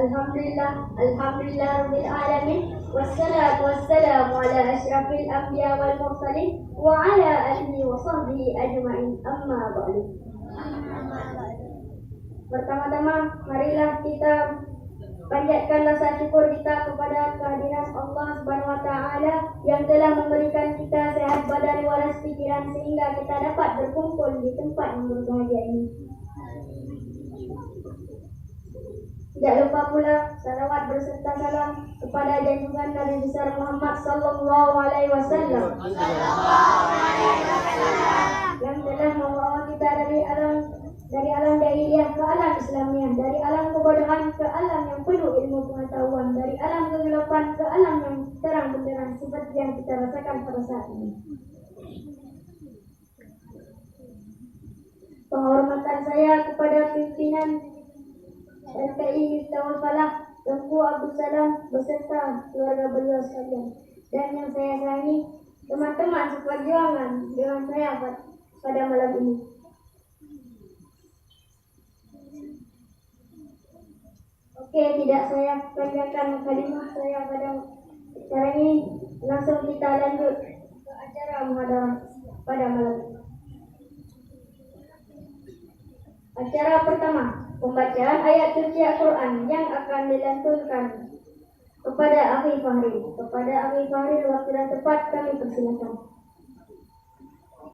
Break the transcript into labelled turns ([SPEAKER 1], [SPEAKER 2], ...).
[SPEAKER 1] Alhamdulillah Rabbil Alamin. Wassalatu wassalamu ala asyrafil anbiya wal mursalin wa ala alihi wa sahbihi ajma'in. Amma ba'du. Pertama-tama, marilah kita panjatkan rasa syukur kita kepada kehadiran Allah Subhanahu wa taala yang telah memberikan kita sehat badan waras pikiran sehingga kita dapat berkumpul di tempat yang berbahagia ini. Tidak lupa pula salawat berserta salam kepada junjungan Nabi besar Muhammad sallallahu alaihi wasallam yang telah membawa kita dari alam jahiliyah ke alam Islamiah, dari alam kebodohan ke alam yang penuh ilmu pengetahuan, dari alam kegelapan ke alam yang terang benderang seperti yang kita rasakan pada saat ini. Penghormatan saya kepada pimpinan LPI Miftahul Falah Tengku Abdul Salam beserta keluarga beliau sekalian, dan yang saya sayangi teman-teman seperjuangan dengan saya pada malam ini. Oke, tidak saya panjangkan kalimat saya pada acara ini. Langsung kita lanjut ke acara muhadarah pada malam ini. Acara pertama, pembacaan ayat suci Al-Quran yang akan dilantunkan kepada Akhi Fahri. Kepada Akhi Fahri, waktu dan tepat kami persilakan.